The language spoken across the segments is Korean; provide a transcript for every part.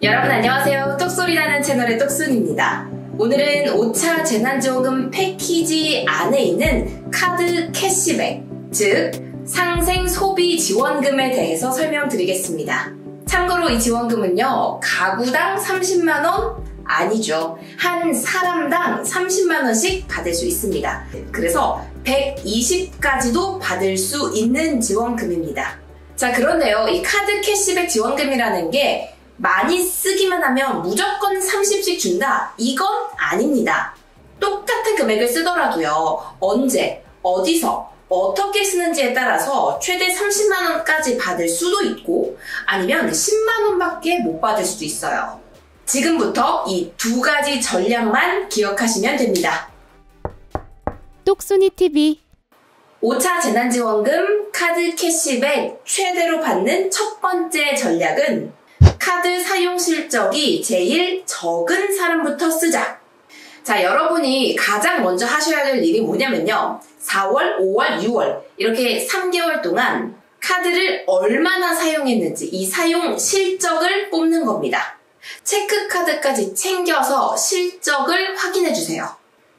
여러분 안녕하세요. 똑소리 나는 채널의 똑순입니다. 오늘은 5차 재난지원금 패키지 안에 있는 카드 캐시백, 즉 상생 소비 지원금에 대해서 설명드리겠습니다. 참고로 이 지원금은요, 가구당 30만원 아니죠. 한 사람당 30만원씩 받을 수 있습니다. 그래서 120까지도 받을 수 있는 지원금입니다. 자, 그런데요, 이 카드 캐시백 지원금이라는 게 많이 쓰기만 하면 무조건 30씩 준다? 이건 아닙니다. 똑같은 금액을 쓰더라도요, 언제, 어디서, 어떻게 쓰는지에 따라서 최대 30만원까지 받을 수도 있고 아니면 10만원밖에 못 받을 수도 있어요. 지금부터 이 두 가지 전략만 기억하시면 됩니다. 똑순이TV 5차 재난지원금 카드 캐시백 최대로 받는 첫 번째 전략은 카드 사용 실적이 제일 적은 사람부터 쓰자. 자, 여러분이 가장 먼저 하셔야 될 일이 뭐냐면요, 4월, 5월, 6월 이렇게 3개월 동안 카드를 얼마나 사용했는지 이 사용 실적을 뽑는 겁니다. 체크카드까지 챙겨서 실적을 확인해 주세요.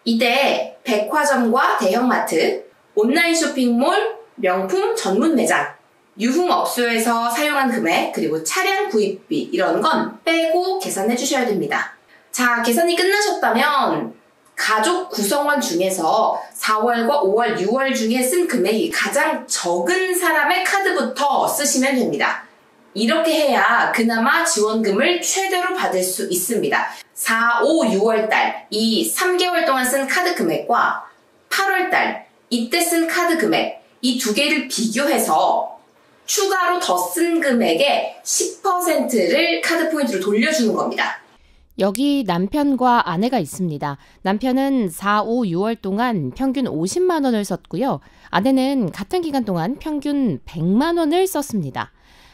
이때 백화점과 대형마트, 온라인 쇼핑몰, 명품 전문 매장, 유흥업소에서 사용한 금액, 그리고 차량 구입비 이런 건 빼고 계산해 주셔야 됩니다. 자, 계산이 끝나셨다면 가족 구성원 중에서 4월과 5월, 6월 중에 쓴 금액이 가장 적은 사람의 카드부터 쓰시면 됩니다. 이렇게 해야 그나마 지원금을 최대로 받을 수 있습니다. 4, 5, 6월달 이 3개월 동안 쓴 카드 금액과 8월달 이때 쓴 카드 금액, 이 두 개를 비교해서 추가로 더 쓴 금액의 10%를 카드 포인트로 돌려주는 겁니다. 여기 남편과 아내가 있습니다. 남편은 4, 5, 6월 동안 평균 50만 원을 썼고요. 아내는 같은 기간 동안 평균 100만 원을 썼습니다.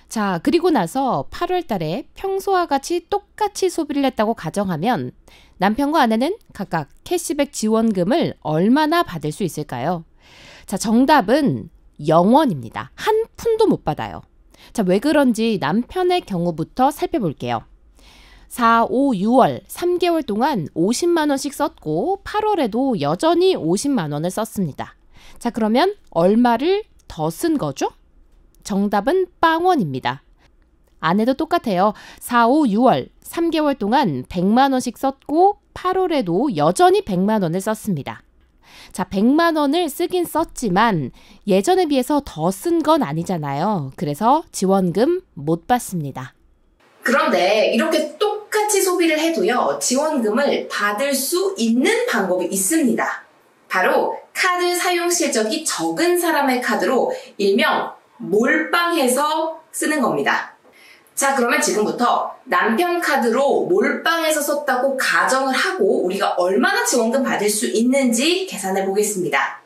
자, 그리고 나서 8월 달에 평소와 같이 똑같이 소비를 했다고 가정하면 남편과 아내는 각각 캐시백 지원금을 얼마나 받을 수 있을까요? 자, 정답은 0원입니다. 한 푼도 못 받아요. 자, 왜 그런지 남편의 경우부터 살펴볼게요. 4, 5, 6월 3개월 동안 50만 원씩 썼고 8월에도 여전히 50만 원을 썼습니다. 자, 그러면 얼마를 더 쓴 거죠? 정답은 빵원입니다. 아내도 똑같아요. 4, 5, 6월 3개월 동안 100만 원씩 썼고 8월에도 여전히 100만 원을 썼습니다. 자, 100만 원을 쓰긴 썼지만 예전에 비해서 더 쓴 건 아니잖아요. 그래서 지원금 못 받습니다. 그런데 이렇게 똑같이 소비를 해도요, 지원금을 받을 수 있는 방법이 있습니다. 바로 카드 사용 실적이 적은 사람의 카드로 일명 몰빵해서 쓰는 겁니다. 자, 그러면 지금부터 남편 카드로 몰빵해서 썼다고 가정을 하고 우리가 얼마나 지원금 받을 수 있는지 계산해 보겠습니다.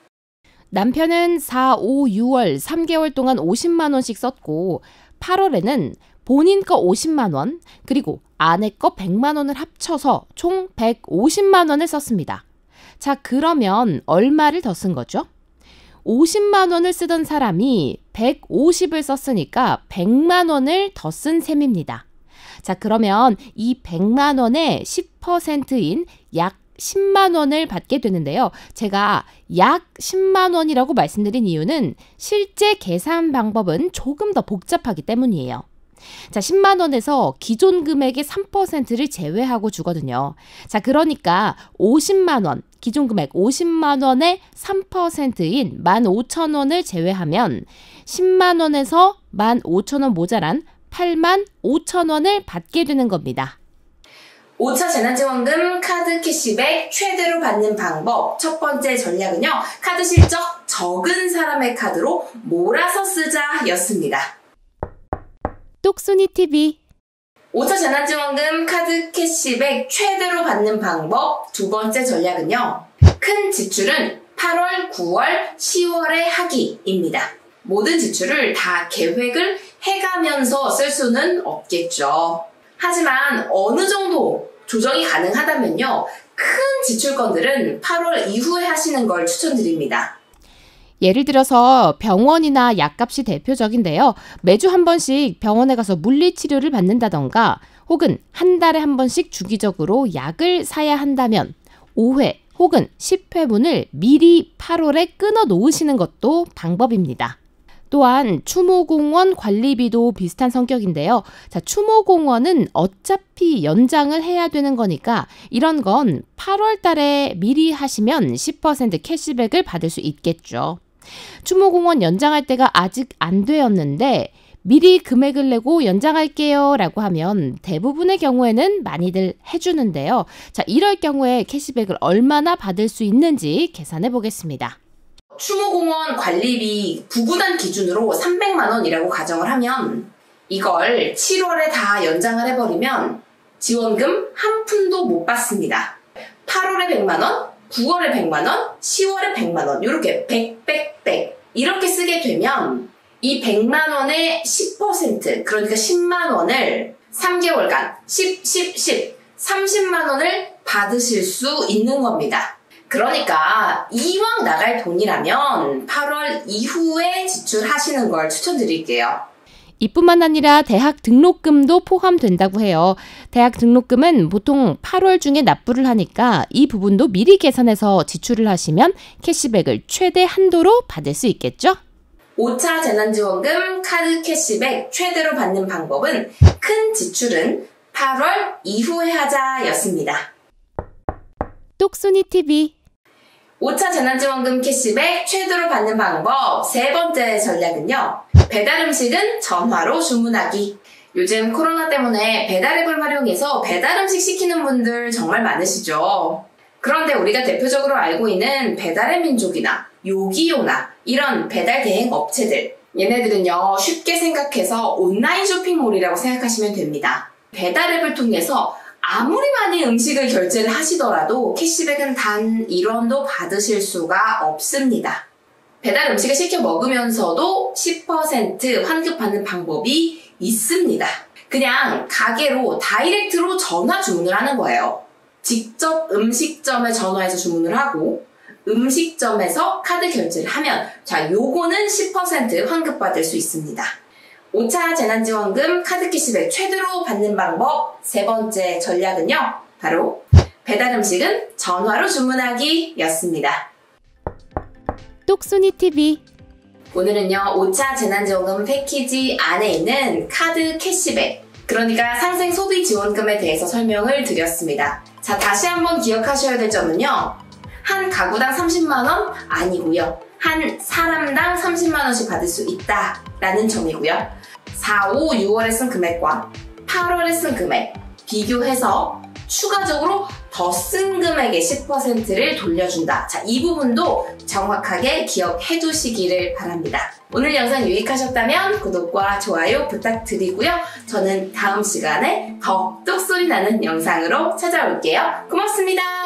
남편은 4, 5, 6월 3개월 동안 50만 원씩 썼고 8월에는 본인 거 50만 원, 그리고 아내 거 100만 원을 합쳐서 총 150만 원을 썼습니다. 자, 그러면 얼마를 더 쓴 거죠? 50만 원을 쓰던 사람이 150을 썼으니까 100만 원을 더 쓴 셈입니다. 자, 그러면 이 100만 원의 10%인 약 10만 원을 받게 되는데요. 제가 약 10만 원이라고 말씀드린 이유는 실제 계산 방법은 조금 더 복잡하기 때문이에요. 자, 10만 원에서 기존 금액의 3%를 제외하고 주거든요. 자, 그러니까 50만 원, 기존 금액 50만 원의 3%인 15,000원을 제외하면 10만 원에서 15,000원 모자란 85,000원을 받게 되는 겁니다. 5차 재난지원금 카드 캐시백 최대로 받는 방법 첫 번째 전략은요, 카드 실적 적은 사람의 카드로 몰아서 쓰자 였습니다. 똑순이TV 5차 재난지원금 카드 캐시백 최대로 받는 방법 두 번째 전략은요, 큰 지출은 8월, 9월, 10월에 하기입니다. 모든 지출을 다 계획을 해가면서 쓸 수는 없겠죠. 하지만 어느 정도 조정이 가능하다면요, 큰 지출건들은 8월 이후에 하시는 걸 추천드립니다. 예를 들어서 병원이나 약값이 대표적인데요. 매주 한 번씩 병원에 가서 물리치료를 받는다던가 혹은 한 달에 한 번씩 주기적으로 약을 사야 한다면 5회 혹은 10회분을 미리 8월에 끊어 놓으시는 것도 방법입니다. 또한 추모공원 관리비도 비슷한 성격인데요. 자, 추모공원은 어차피 연장을 해야 되는 거니까 이런 건 8월 달에 미리 하시면 10% 캐시백을 받을 수 있겠죠. 추모공원 연장할 때가 아직 안 되었는데 미리 금액을 내고 연장할게요 라고 하면 대부분의 경우에는 많이들 해주는데요. 자, 이럴 경우에 캐시백을 얼마나 받을 수 있는지 계산해 보겠습니다. 추모공원 관리비 부구단 기준으로 300만 원이라고 가정을 하면 이걸 7월에 다 연장을 해버리면 지원금 한 푼도 못 받습니다. 8월에 100만 원, 9월에 100만 원, 10월에 100만 원 이렇게 100 이렇게 쓰게 되면 이 100만 원의 10% 그러니까 10만 원을 3개월간 30만 원을 받으실 수 있는 겁니다. 그러니까 이왕 나갈 돈이라면 8월 이후에 지출하시는 걸 추천드릴게요. 이뿐만 아니라 대학 등록금도 포함된다고 해요. 대학 등록금은 보통 8월 중에 납부를 하니까 이 부분도 미리 계산해서 지출을 하시면 캐시백을 최대 한도로 받을 수 있겠죠? 5차 재난지원금 카드 캐시백 최대로 받는 방법은 큰 지출은 8월 이후에 하자였습니다. 똑순이TV 5차 재난지원금 캐시백 최대로 받는 방법 세 번째 전략은요. 배달 음식은 전화로 주문하기. 요즘 코로나 때문에 배달앱을 활용해서 배달 음식 시키는 분들 정말 많으시죠. 그런데 우리가 대표적으로 알고 있는 배달의 민족이나 요기요나 이런 배달 대행 업체들 얘네들은요 쉽게 생각해서 온라인 쇼핑몰이라고 생각하시면 됩니다. 배달앱을 통해서 아무리 많이 음식을 결제를 하시더라도 캐시백은 단 1원도 받으실 수가 없습니다. 배달 음식을 시켜 먹으면서도 10% 환급받는 방법이 있습니다. 그냥 가게로 다이렉트로 전화 주문을 하는 거예요. 직접 음식점에 전화해서 주문을 하고 음식점에서 카드 결제를 하면 자 요거는 10% 환급받을 수 있습니다. 5차 재난지원금 카드 캐시백 최대로 받는 방법 세 번째 전략은요. 바로 배달 음식은 전화로 주문하기 였습니다. 똑순이TV 오늘은요 5차 재난지원금 패키지 안에 있는 카드 캐시백 그러니까 상생 소비 지원금에 대해서 설명을 드렸습니다. 자 다시 한번 기억하셔야 될 점은요. 한 가구당 30만원 아니고요. 한 사람당 30만원씩 받을 수 있다라는 점이고요. 4, 5, 6월에 쓴 금액과 8월에 쓴 금액 비교해서 추가적으로 더 쓴 금액의 10%를 돌려준다. 자, 이 부분도 정확하게 기억해 두시기를 바랍니다. 오늘 영상 유익하셨다면 구독과 좋아요 부탁드리고요. 저는 다음 시간에 더 똑소리 나는 영상으로 찾아올게요. 고맙습니다.